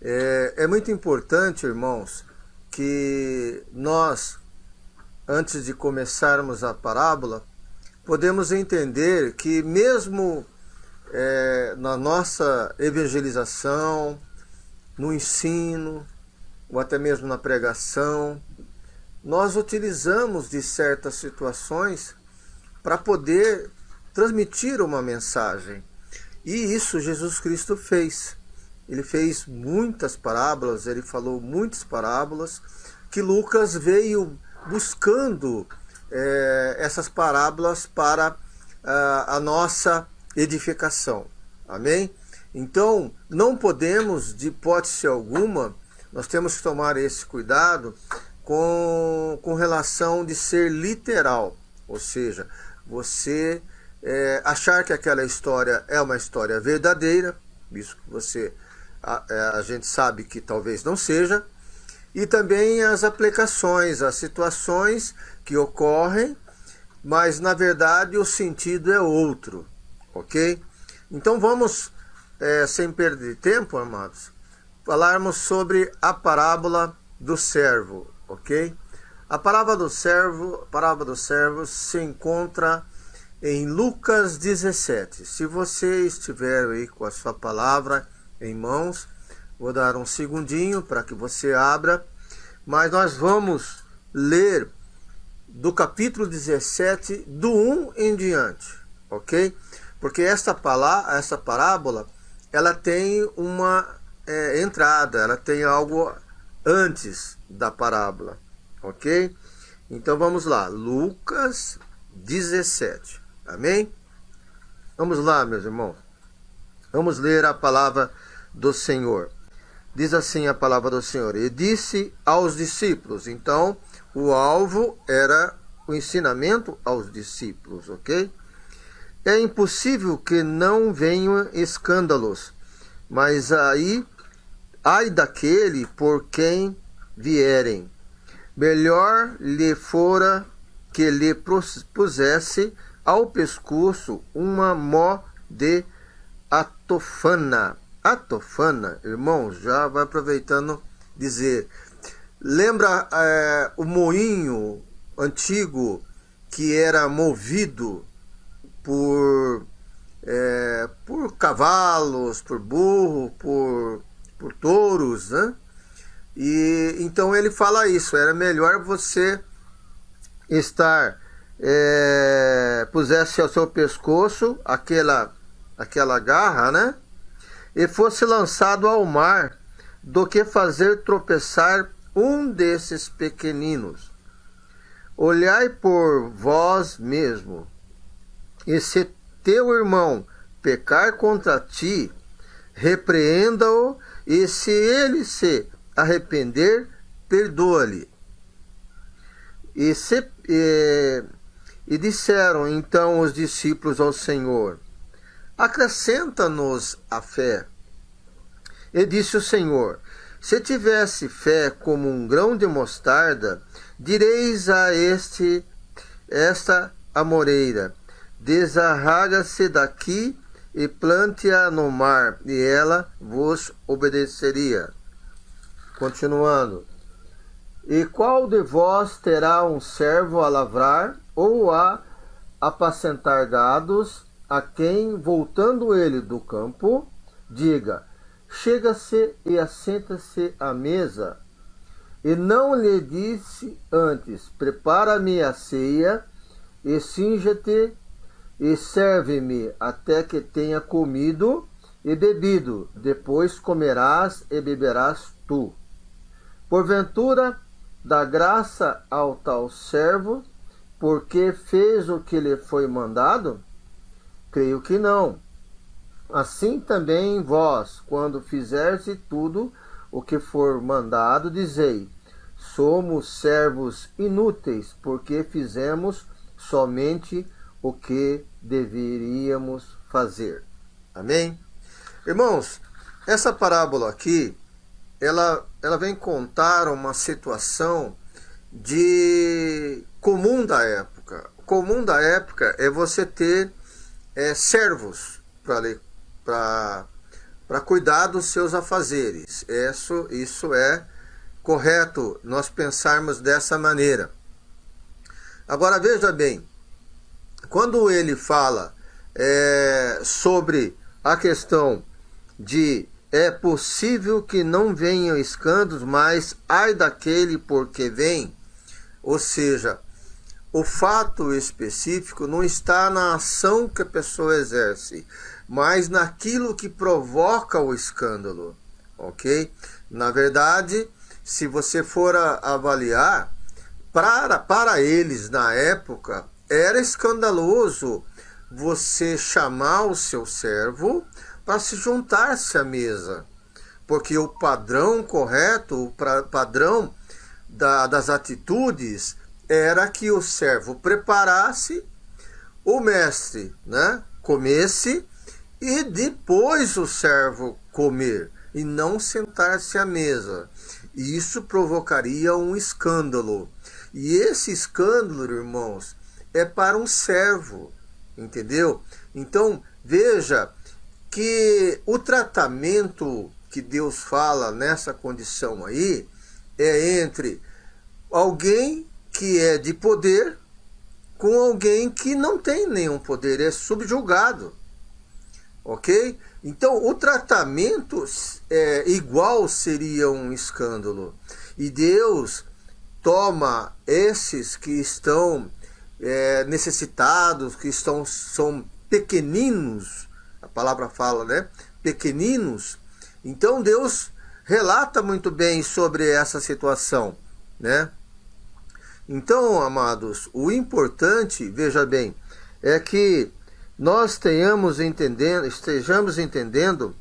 É muito importante, irmãos, que nós, antes de começarmos a parábola, podemos entender que mesmo na nossa evangelização, no ensino, ou até mesmo na pregação, nós utilizamos de certas situações para poder transmitir uma mensagem. E isso Jesus Cristo fez. Ele fez muitas parábolas, ele falou muitas parábolas, que Lucas veio buscando essas parábolas para a nossa edificação. Amém? Então, não podemos, de hipótese alguma, nós temos que tomar esse cuidado com relação de ser literal. Ou seja, você achar que aquela história é uma história verdadeira, isso que a gente sabe que talvez não seja, e também as aplicações, as situações que ocorrem, mas na verdade o sentido é outro, ok? Então vamos, sem perder tempo, amados, falarmos sobre a parábola do servo, ok? A parábola do servo se encontra em Lucas 17. Se você estiver aí com a sua palavra em mãos, vou dar um segundinho para que você abra, mas nós vamos ler do capítulo 17, do 1 em diante, ok? Porque essa parábola, ela tem uma entrada, ela tem algo antes da parábola, ok? Então vamos lá, Lucas 17, amém? Vamos lá, meus irmãos, vamos ler a palavra do Senhor. Diz assim a palavra do Senhor: e disse aos discípulos. Então o alvo era o ensinamento aos discípulos, ok? É impossível que não venham escândalos, mas ai daquele por quem vierem. Melhor lhe fora que lhe pusesse ao pescoço uma mó de atofana. Atofana, irmãos, já vai aproveitando dizer. Lembra o moinho antigo que era movido por cavalos, por burro, por touros, né? E então ele fala isso, era melhor você pusesse ao seu pescoço aquela garra, né? E fosse lançado ao mar, do que fazer tropeçar um desses pequeninos. Olhai por vós mesmo, e se teu irmão pecar contra ti, repreenda-o, e se ele se arrepender, perdoa-lhe. E disseram então os discípulos ao Senhor: acrescenta-nos a fé. E disse o Senhor: se tivesse fé como um grão de mostarda, direis a esta amoreira: desarraga-se daqui e plante-a no mar, e ela vos obedeceria. Continuando: e qual de vós terá um servo a lavrar ou a apacentar gados, a quem, voltando ele do campo, diga: chega-se e assenta-se à mesa, e não lhe disse antes: prepara-me a ceia, e cinge-te, e serve-me até que tenha comido e bebido, depois comerás e beberás tu. Porventura, dá graça ao tal servo, porque fez o que lhe foi mandado? Creio que não. Assim também vós, quando fizerdes tudo o que for mandado, dizei: somos servos inúteis, porque fizemos somente o que deveríamos fazer. Amém? Irmãos, essa parábola aqui, ela vem contar uma situação comum da época. Comum da época é você ter servos para para cuidar dos seus afazeres. Isso é correto nós pensarmos dessa maneira. Agora veja bem, quando ele fala sobre a questão de é possível que não venham escândalos, mas ai daquele porque vem, ou seja, o fato específico não está na ação que a pessoa exerce, mas naquilo que provoca o escândalo, ok? Na verdade, se você for avaliar, para eles na época, era escandaloso você chamar o seu servo para se juntar-se à mesa, porque o padrão correto, o padrão das atitudes era que o servo preparasse, o mestre, né, comesse e depois o servo comer e não sentar-se à mesa. E isso provocaria um escândalo. E esse escândalo, irmãos, é para um servo, entendeu? Então, veja que o tratamento que Deus fala nessa condição aí é entre alguém que é de poder com alguém que não tem nenhum poder, é subjugado, ok? Então, o tratamento igual seria um escândalo. E Deus toma esses que estão necessitados, que são pequeninos, a palavra fala, né? Pequeninos. Então Deus relata muito bem sobre essa situação, né? Então, amados, o importante, veja bem, é que nós estejamos entendendo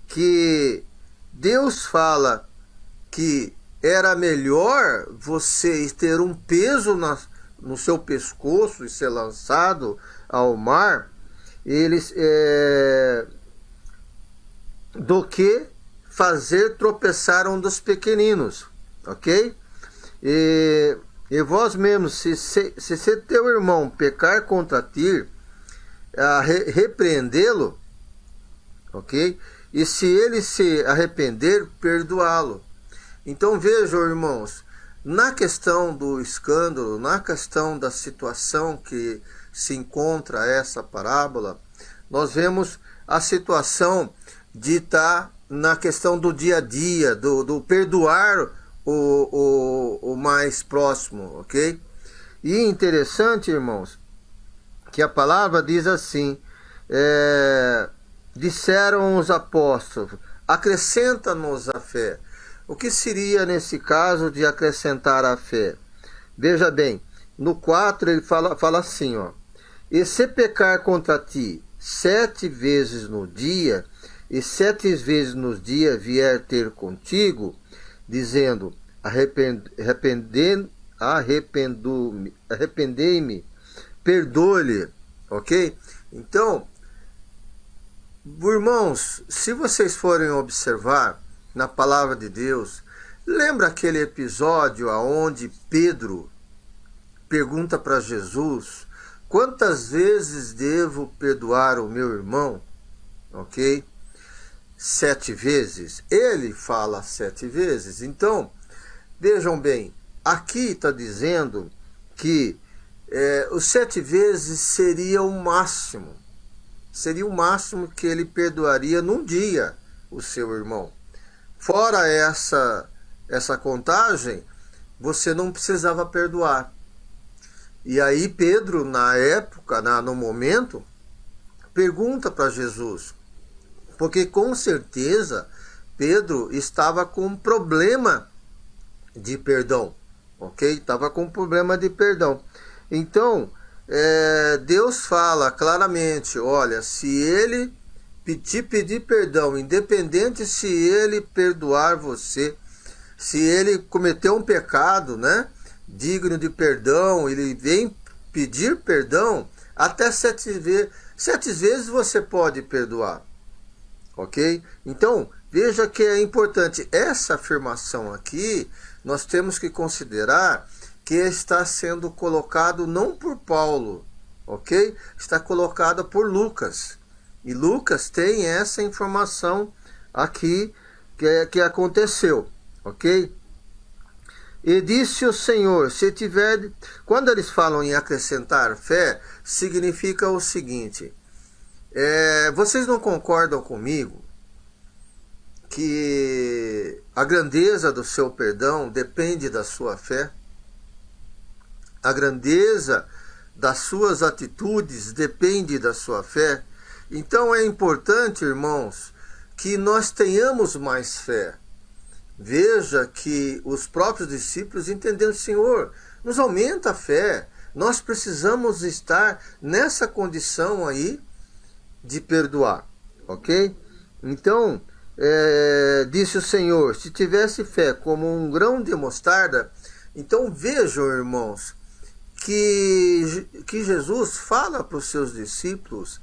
que Deus fala que era melhor você ter um peso no seu pescoço e ser lançado ao mar, do que fazer tropeçar um dos pequeninos, ok? E vós mesmos, se teu irmão pecar contra ti, repreendê-lo, ok? E se ele se arrepender, perdoá-lo. Então vejam, irmãos, na questão do escândalo, na questão da situação que se encontra essa parábola, nós vemos a situação de estar na questão do dia a dia, do perdoar o mais próximo, ok? E interessante, irmãos, que a palavra diz assim, disseram os apóstolos, acrescenta-nos a fé. O que seria nesse caso de acrescentar a fé? Veja bem, no 4 ele fala assim, ó, e se pecar contra ti 7 vezes no dia, e 7 vezes no dia vier ter contigo, dizendo, arrependei-me, perdoe-lhe, ok? Então, irmãos, se vocês forem observar na palavra de Deus, lembra aquele episódio onde Pedro pergunta para Jesus, quantas vezes devo perdoar o meu irmão? Ok? 7 vezes. Ele fala 7 vezes. Então, vejam bem, aqui está dizendo que os 7 vezes seria o máximo. Seria o máximo que ele perdoaria num dia o seu irmão. Fora essa contagem, você não precisava perdoar. E aí Pedro, na época, no momento, pergunta para Jesus, porque com certeza Pedro estava com um problema de perdão, ok? Estava com um problema de perdão. Então, Deus fala claramente, olha, se ele te pedir perdão, independente se ele perdoar você, se ele cometeu um pecado, né, digno de perdão, ele vem pedir perdão, até 7 vezes. 7 vezes você pode perdoar, ok? Então, veja que é importante essa afirmação aqui, nós temos que considerar que está sendo colocado não por Paulo, ok? Está colocada por Lucas. E Lucas tem essa informação aqui que aconteceu, ok? E disse o Senhor, se tiver... Quando eles falam em acrescentar fé, significa o seguinte, vocês não concordam comigo que a grandeza do seu perdão depende da sua fé? A grandeza das suas atitudes depende da sua fé? Então é importante, irmãos, que nós tenhamos mais fé. Veja que os próprios discípulos entenderam, Senhor, nos aumenta a fé. Nós precisamos estar nessa condição aí de perdoar, ok? Então, disse o Senhor, se tivesse fé como um grão de mostarda. Então vejam, irmãos, que Jesus fala para os seus discípulos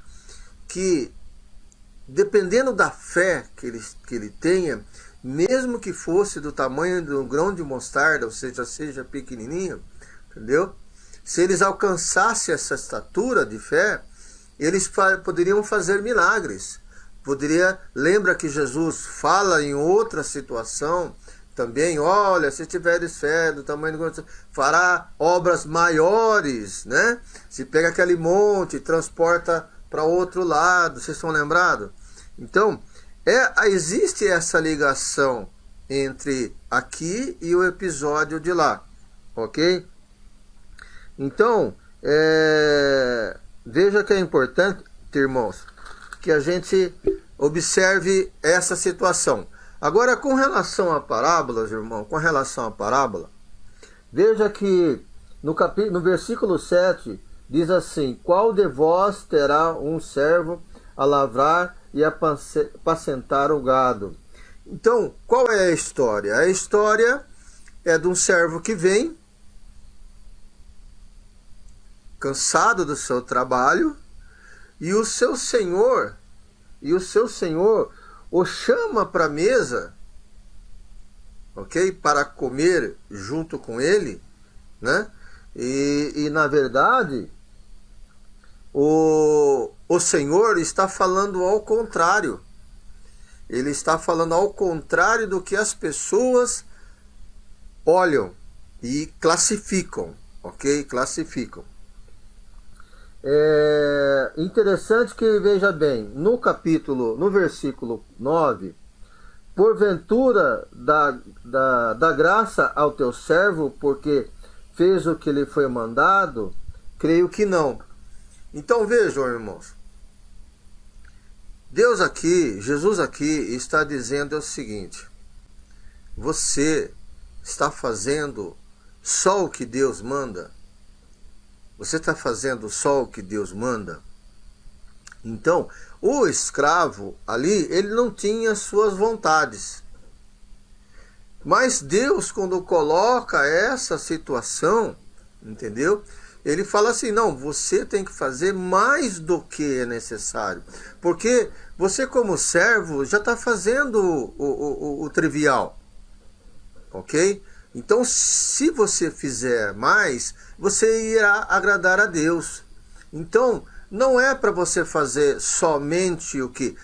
que, dependendo da fé que ele tenha, mesmo que fosse do tamanho de um grão de mostarda, ou seja pequenininho, entendeu? Se eles alcançassem essa estatura de fé, eles poderiam fazer milagres. Lembra que Jesus fala em outra situação também, olha, se tiveres fé do tamanho do grão, fará obras maiores, né? Se pega aquele monte e transporta para outro lado, vocês estão lembrados? Então, existe essa ligação entre aqui e o episódio de lá, ok? Então, veja que é importante, irmãos, que a gente observe essa situação. Agora, com relação a parábolas, irmão, veja que no versículo 7 diz assim, qual de vós terá um servo a lavrar e apacentar o gado? Então, qual é a história? A história é de um servo que vem, cansado do seu trabalho, e o seu senhor o chama para a mesa, ok? Para comer junto com ele, né? E na verdade, o Senhor está falando ao contrário. Ele está falando ao contrário do que as pessoas olham e classificam, ok? Classificam. É interessante que, veja bem, no versículo 9, porventura dá graça ao teu servo porque fez o que lhe foi mandado? Creio que não. Então vejam, irmãos, Jesus aqui está dizendo o seguinte, você está fazendo só o que Deus manda? Você está fazendo só o que Deus manda? Então, o escravo ali, ele não tinha suas vontades. Mas Deus, quando coloca essa situação, entendeu? Ele fala assim, não, você tem que fazer mais do que é necessário. Porque você, como servo, já está fazendo o trivial. Ok? Então, se você fizer mais, você irá agradar a Deus. Então, não é para você fazer somente o que...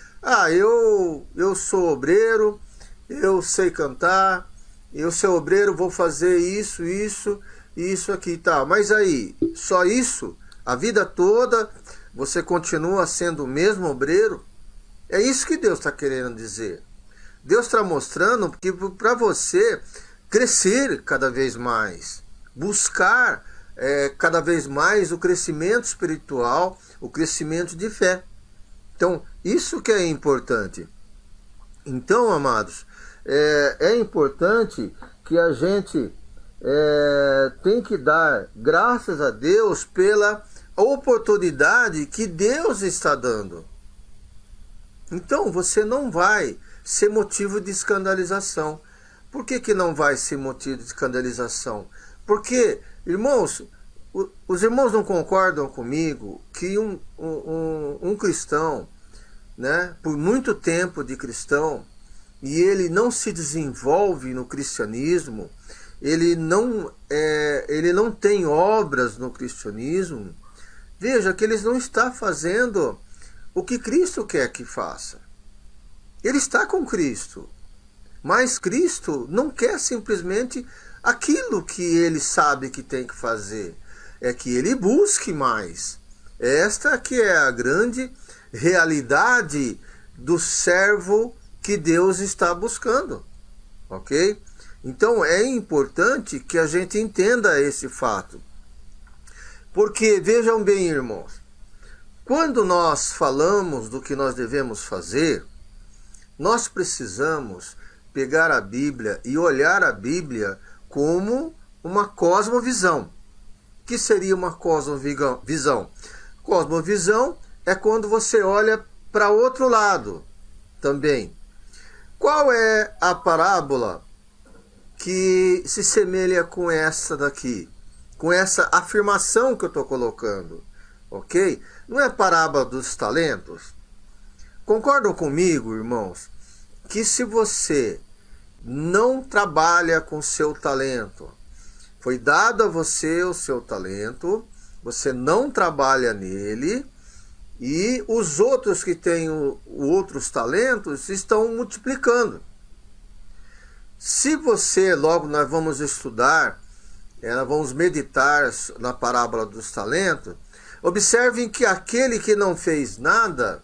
eu sou obreiro, eu sei cantar, eu sou obreiro, vou fazer isso aqui e tal. Mas aí, só isso? A vida toda você continua sendo o mesmo obreiro? É isso que Deus está querendo dizer. Deus está mostrando que para você crescer cada vez mais, buscar cada vez mais o crescimento espiritual, o crescimento de fé. Então, isso que é importante. Então, amados, é importante que a gente tem que dar graças a Deus pela oportunidade que Deus está dando. Então, você não vai ser motivo de escandalização. Por que não vai ser motivo de escandalização? Porque, irmãos, os irmãos não concordam comigo que um cristão, né, por muito tempo de cristão, e ele não se desenvolve no cristianismo, ele não tem obras no cristianismo, veja que ele não está fazendo o que Cristo quer que faça. ele está com Cristo. Mas Cristo não quer simplesmente aquilo que ele sabe que tem que fazer. É que ele busque mais. Esta que é a grande realidade do servo que Deus está buscando. Ok? Então é importante que a gente entenda esse fato. Porque, vejam bem, irmãos, quando nós falamos do que nós devemos fazer, nós precisamos pegar a Bíblia e olhar a Bíblia como uma cosmovisão. O que seria uma cosmovisão? Cosmovisão é quando você olha para outro lado também. Qual é a parábola que se semelha com essa daqui? Com essa afirmação que eu estou colocando, ok? Não é a parábola dos talentos? Concordam comigo, irmãos, que se você não trabalha com seu talento, foi dado a você o seu talento, você não trabalha nele, e os outros que têm outros talentos estão multiplicando. Se você, logo nós vamos estudar, nós vamos meditar na parábola dos talentos, observem que aquele que não fez nada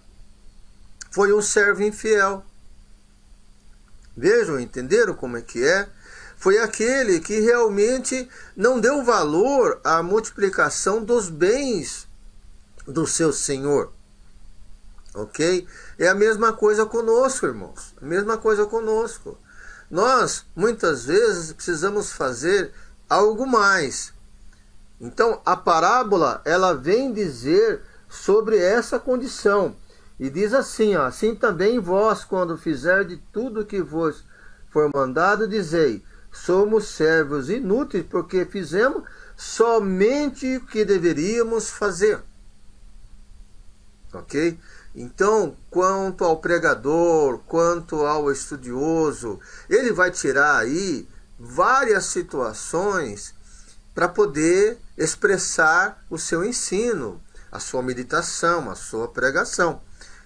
foi um servo infiel. Vejam, entenderam como é que é? Foi aquele que realmente não deu valor à multiplicação dos bens do seu Senhor. Ok? É a mesma coisa conosco, irmãos. A mesma coisa conosco. Nós, muitas vezes, precisamos fazer algo mais. Então, a parábola, ela vem dizer sobre essa condição. E diz assim, ó, assim também vós, quando fizerdes tudo o que vos for mandado, dizei, somos servos inúteis, porque fizemos somente o que deveríamos fazer. Ok? Então, quanto ao pregador, quanto ao estudioso, ele vai tirar aí várias situações para poder expressar o seu ensino, a sua meditação, a sua pregação.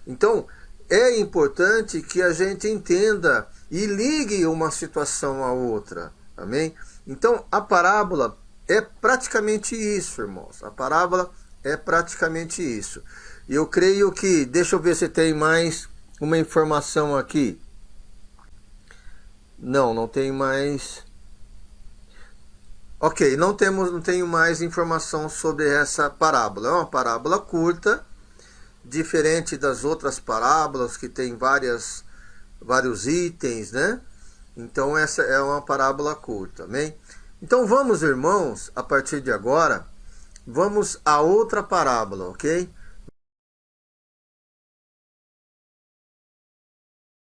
Então, é importante que a gente entenda e ligue uma situação à outra. Amém? Então, a parábola é praticamente isso, irmãos. A parábola é praticamente isso. E eu creio que... Deixa eu ver se tem mais uma informação aqui. Não tem mais... Ok, não tenho mais informação sobre essa parábola. É uma parábola curta, diferente das outras parábolas que tem vários itens, né? Então essa é uma parábola curta, amém? Então vamos, irmãos, a partir de agora, vamos a outra parábola, ok?